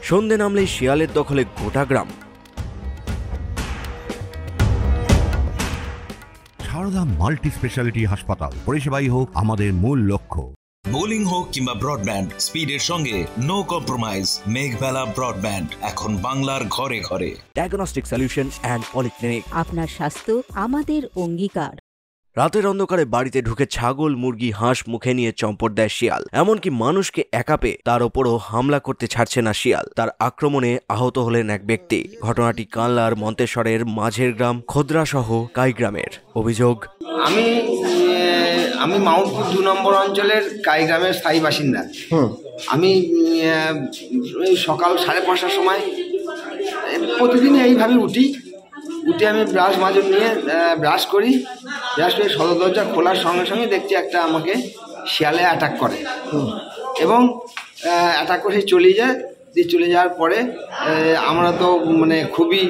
সন্ধে নামলেই শিয়ালের দখলে গোটা গ্রাম। সারদা মাল্টি স্পেশালিটি হাসপাতাল, পরিষেবাই হোক আমাদের মূল লক্ষ্য। বোলিং হোক কিংবা ব্রডব্যান্ড, স্পিডের সঙ্গে নো কম্প্রোমাইজ। মেঘবেলা ব্রডব্যান্ড এখন বাংলার ঘরে ঘরে। Diagnostic solution and polyclinic. আপনার স্বাস্থ্য আমাদের অঙ্গীকার। রাতের অন্ধকারে বাড়িতে ঢুকে ছাগল, মুরগি, হাঁস মুখে নিয়ে চম্পট দেয় শিয়াল। এমনকি মানুষকে একা পেয়ে তার ওপরও হামলা করতে ছাড়ছে না শিয়াল। তার আক্রমণে আহত হলেন এক ব্যক্তি। ঘটনাটি কানলার মন্তেশ্বরের মাঝের গ্রাম খোদরা সহ কাইগ্রামের। অভিযোগ, আমি মাউন্টপুর 2 নম্বর অঞ্চলের কাইগ্রামের স্থায়ী বাসিন্দা। আমি সকাল 5:30টার সময় প্রতিদিন এইভাবে উঠি আমি ব্রাশ মাজুন নিয়ে ব্রাশ করে সদর দরজা খোলার সঙ্গে সঙ্গে দেখছি একটা আমাকে শিয়ালে অ্যাটাক করে এবং অ্যাটাক করে চলে যাওয়ার পরে আমরা তো খুবই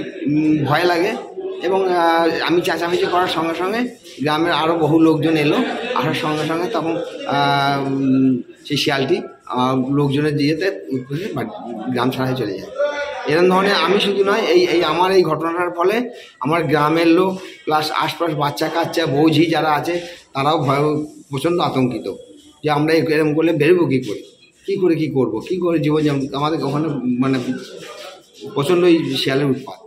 ভয় লাগে এবং আমি চেঁচামেচি করার সঙ্গে সঙ্গে গ্রামের আরও বহু লোকজন এলো। আসার সঙ্গে সঙ্গে তখন সেই শিয়ালটি লোকজনের দিয়েতে গ্রাম ছাড়াই চলে যায়। এরকম ধরনের আমি শুধু নয়, আমার এই ঘটনাটার ফলে আমার গ্রামের লোক প্লাস আশপাশ বাচ্চা কাচ্চা বৌঝি যারা আছে তারাও প্রচণ্ড আতঙ্কিত যে আমরা এরকম করলে বেরোবো কী করে জীবন আমাদের ওখানে প্রচণ্ড এই শিয়ালের উৎপাত।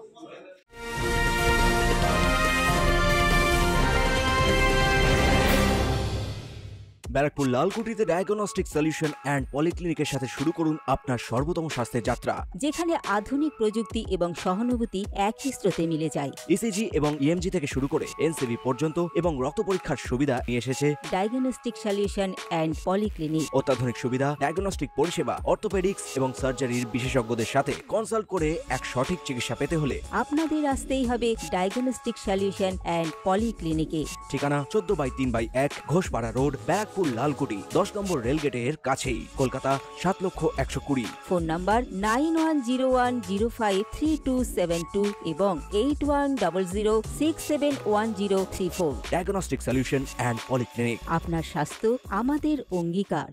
ব্যারাকপুর লালকুটিতে ডায়াগনস্টিক সলিউশন অ্যান্ড পলিক্লিনিকের সাথে শুরু করুন আপনার সর্বোত্তম স্বাস্থ্যের যাত্রা, যেখানে আধুনিক প্রযুক্তি এবং সহানুভূতি একই স্রোতে মিলে যায়। ইসিজি এবং ইএমজি থেকে শুরু করে এনসিবি পর্যন্ত এবং রক্ত পরীক্ষার সুবিধা নিয়ে এসেছে ডায়াগনস্টিক সলিউশন অ্যান্ড পলিক্লিনিক। অত্যাধুনিক সুবিধা, ডায়াগনস্টিক পরিষেবা, অর্থোপেডিক্স এবং সার্জারির বিশেষজ্ঞদের সাথে কনসাল্ট করে এক সঠিক চিকিৎসা পেতে হলে আপনাদের আসতেই হবে ডায়াগনস্টিক সলিউশন অ্যান্ড পলিক্লিনিকে। ঠিকানা 14/3/1 ঘোষপাড়া রোড, ব্যারাকপুর লালকুটি, 10 নম্বর রেলগেটের কাছেই, কলকাতা 7,120,000। ফোন নাম্বার 9101053272 এবং 8100671034। Diagnostic solution and polyclinic. আপনার স্বাস্থ্য আমাদের অঙ্গীকার।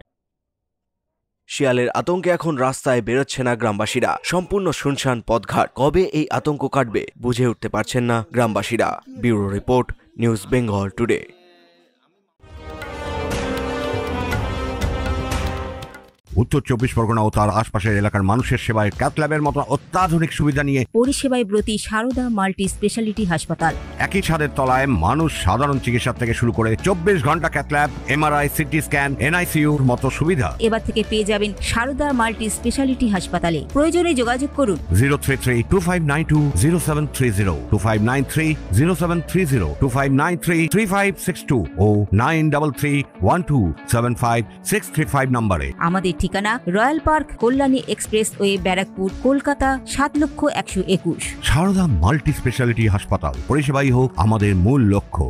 শিয়ালের আতঙ্কে এখন রাস্তায় বেরোচ্ছে না গ্রামবাসীরা। সম্পূর্ণ শুনশান পথঘাট। কবে এই আতঙ্ক কাটবে বুঝে উঠতে পারছেন না গ্রামবাসীরা। Bureau report, news Bengal today. উত্তর 24 পরগনা ও তার আশপাশের এলাকার মানুষের সেবায় ক্যাথ ল্যাবের মতো অত্যাধুনিক সুবিধা নিয়ে পরিষেবায় ব্রতী সারদা মাল্টি স্পেশালিটি হাসপাতাল। একই ছাদের তলায় মানুষ সাধারণ চিকিৎসা থেকে শুরু করে 24 ঘন্টা cath lab, MRI, CT scan, এনআইসিইউর মতো সুবিধা এবার থেকে পেয়ে যাবেন সারদা মাল্টি স্পেশালিটি হাসপাতালে। প্রয়োজনে যোগাযোগ করুন 033-2592-0730, 2593-0730, 2593-3562 ও 9331275635 নম্বরে। আমাদের ঠিকানা Royal Park, Kalyani expressway, Barrackpore, Kolkata 7,121,000। Sarada multi speciality হাসপাতাল, পরিষেবাই হোক আমাদের মূল লক্ষ্য।